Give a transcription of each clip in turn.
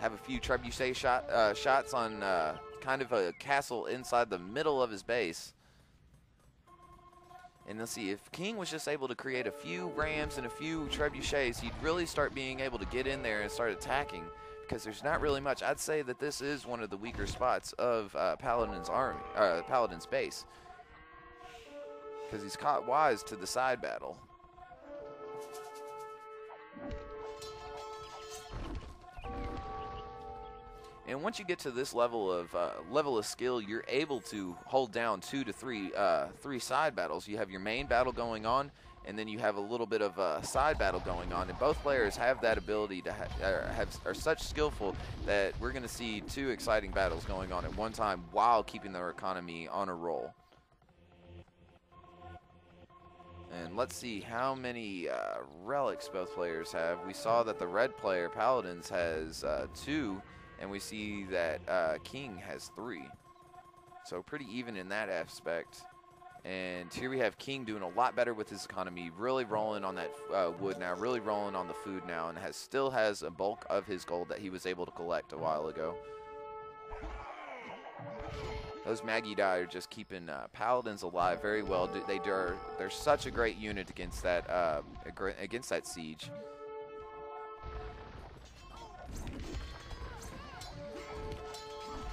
have a few trebuchet shots on kind of a castle inside the middle of his base. And let's see, if King was just able to create a few rams and a few trebuchets, he'd really start being able to get in there and start attacking, because there's not really much. I'd say that this is one of the weaker spots of Paladin's army, Paladin's base, because he's caught wise to the side battle. And once you get to this level of skill, you're able to hold down 2 to 3 side battles. You have your main battle going on, and then you have a little bit of a side battle going on. And both players have that ability to are such skillful that we're going to see 2 exciting battles going on at one time while keeping their economy on a roll. And let's see how many relics both players have. We saw that the red player, Paladins, has 2. And we see that King has 3. So pretty even in that aspect. And here we have King doing a lot better with his economy, really rolling on that wood now, really rolling on the food now, and still has a bulk of his gold that he was able to collect a while ago. Those Magi are just keeping Paladins alive very well. They're such a great unit against that siege.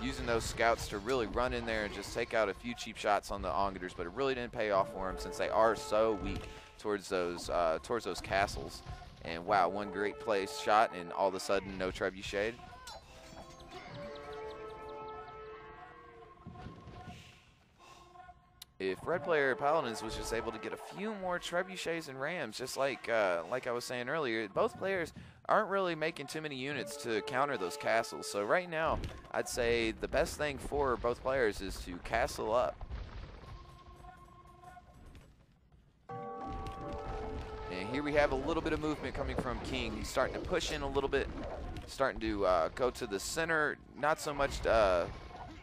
Using those scouts to really run in there and just take out a few cheap shots on the Ongators, but it really didn't pay off for them since they are so weak towards those castles. And wow, one great place shot, and all of a sudden no trebuchet. If red player Paladins was just able to get a few more trebuchets and rams, just like I was saying earlier, both players aren't really making too many units to counter those castles. So right now, I'd say the best thing for both players is to castle up. And here we have a little bit of movement coming from King. He's starting to push in a little bit, starting to go to the center, not so much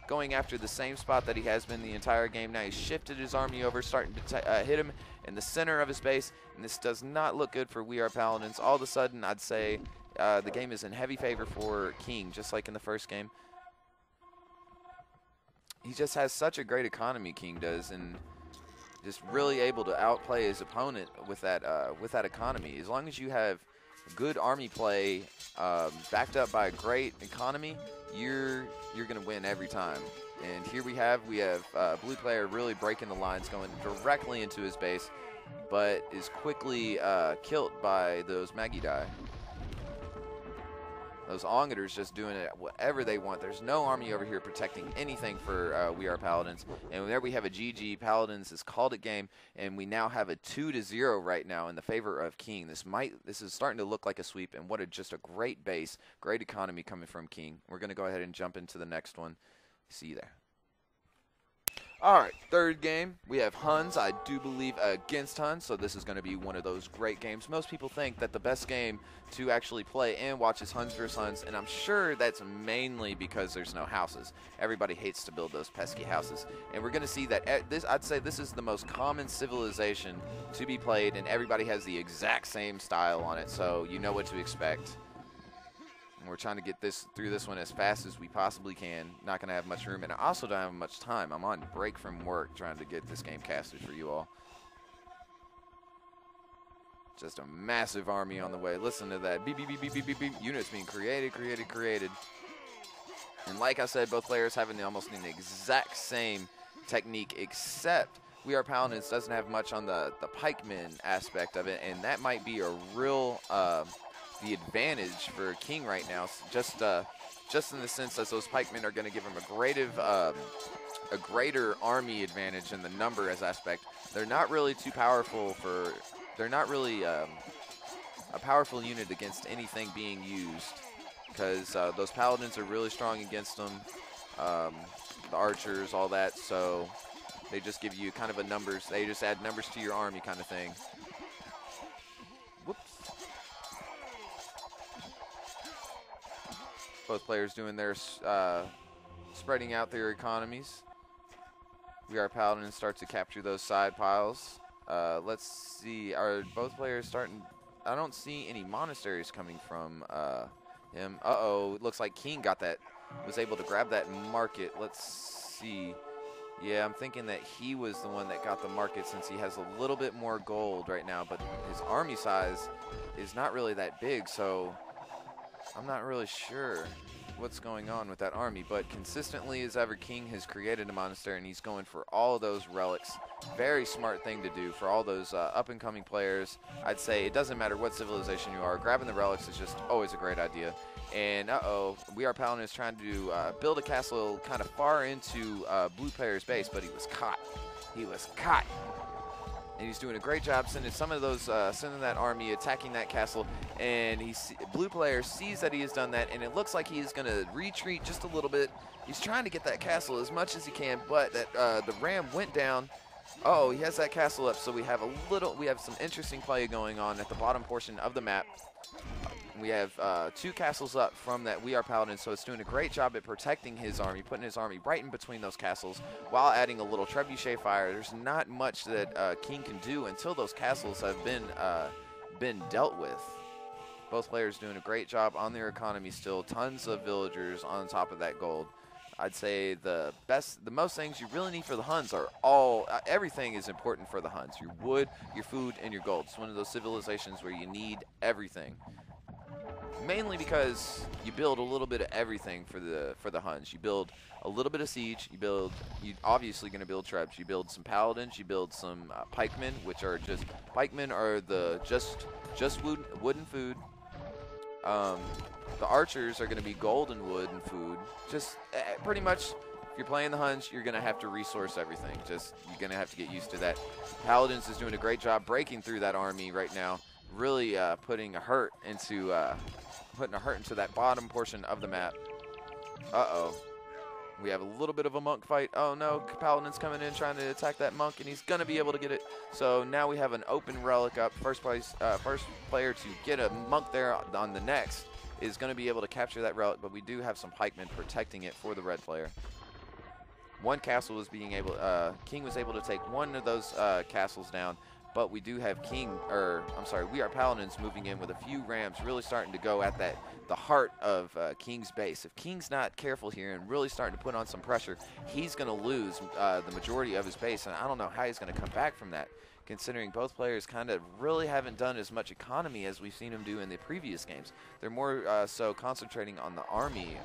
going after the same spot that he has been the entire game. Now he's shifted his army over, starting to hit him in the center of his base, and this does not look good for WeArePaladins. All of a sudden, I'd say the game is in heavy favor for King, just like in the first game. He just has such a great economy, King does, and just really able to outplay his opponent with that economy. As long as you have good army play backed up by a great economy, you're going to win every time. And here we have blue player really breaking the lines, going directly into his base, but is quickly killed by those Magi. Those Ongators just doing it whatever they want. There's no army over here protecting anything for WeArePaladins. And there we have a GG. Paladins has called it game, and we now have a 2-0 right now in the favor of King. This is starting to look like a sweep, and just a great base, great economy coming from King. We're going to go ahead and jump into the next one. See you there. All right, third game, we have Huns, I do believe, against Huns, so this is going to be one of those great games. Most people think that the best game to actually play and watch is Huns versus Huns, and I'm sure that's mainly because there's no houses. Everybody hates to build those pesky houses, and we're going to see that I'd say this is the most common civilization to be played, and everybody has the exact same style on it, so you know what to expect. And we're trying to get through this one as fast as we possibly can. Not going to have much room, and I also don't have much time. I'm on break from work trying to get this game casted for you all. Just a massive army on the way. Listen to that. Beep, beep, beep, beep, beep, beep, beep. Units being created. And like I said, both players having almost an exact same technique, except WeArePaladins doesn't have much on the pikemen aspect of it, and that might be a real the advantage for King right now, just in the sense that those pikemen are going to give him a greater army advantage in the numbers aspect. They're not really too powerful they're not really a powerful unit against anything being used, because those paladins are really strong against them, the archers, all that, so they just give you kind of they just add numbers to your army kind of thing. Whoops. Both players doing their spreading out their economies. WeArePaladins start to capture those side piles. Let's see, are both players starting? I don't see any monasteries coming from him. Uh-oh, it looks like King got that, was able to grab that market. Let's see. Yeah, I'm thinking that he was the one that got the market since he has a little bit more gold right now, but his army size is not really that big, so I'm not really sure what's going on with that army. But consistently as ever, King has created a monastery, and he's going for all of those relics. Very smart thing to do for all those up-and-coming players. I'd say it doesn't matter what civilization you are, grabbing the relics is just always a great idea. And uh-oh, WeArePaladins is trying to build a castle kind of far into blue player's base, but he was caught. He was caught. And he's doing a great job sending some of those, sending that army, attacking that castle. And blue player sees that he has done that, and it looks like he is going to retreat just a little bit. He's trying to get that castle as much as he can, but that the ram went down. Oh, he has that castle up, so we have some interesting play going on at the bottom portion of the map. We have 2 castles up from that WeArePaladins, so it's doing a great job at protecting his army, putting his army right in between those castles while adding a little trebuchet fire. There's not much that King can do until those castles have been dealt with. Both players doing a great job on their economy still. Tons of villagers on top of that gold. I'd say the most things you really need for the Huns are everything is important for the Huns. Your wood, your food, and your gold. It's one of those civilizations where you need everything. Mainly because you build a little bit of everything for the Huns. You build a little bit of siege. You're obviously going to build trebs. You build some paladins. You build some pikemen, which are pikemen are the just wood and food. The archers are going to be gold and wood and food. Just pretty much, if you're playing the Huns, you're going to have to resource everything. You're going to have to get used to that. Paladins is doing a great job breaking through that army right now. Really putting a hurt into that bottom portion of the map. Uh-oh. We have a little bit of a monk fight. Oh no, Paladin's coming in trying to attack that monk, and he's gonna be able to get it. So now we have an open relic up. First player to get a monk there on the next is gonna be able to capture that relic, but we do have some pikemen protecting it for the red player. One castle was King was able to take one of those castles down. But we do have WeArePaladins moving in with a few rams, really starting to go at the heart of King's base. If King's not careful here and really starting to put on some pressure, he's going to lose the majority of his base, and I don't know how he's going to come back from that, considering both players kind of really haven't done as much economy as we've seen them do in the previous games. They're more so concentrating on the army,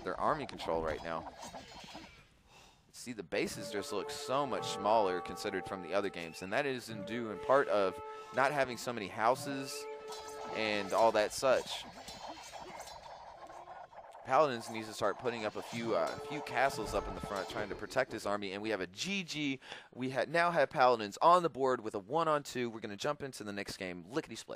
their army control right now. See, the bases just look so much smaller considered from the other games, and that is due in part of not having so many houses and all that such. Paladins needs to start putting up a few castles up in the front, trying to protect his army, and we have a GG. We now have Paladins on the board with a 1-on-2. We're going to jump into the next game, lickety-split.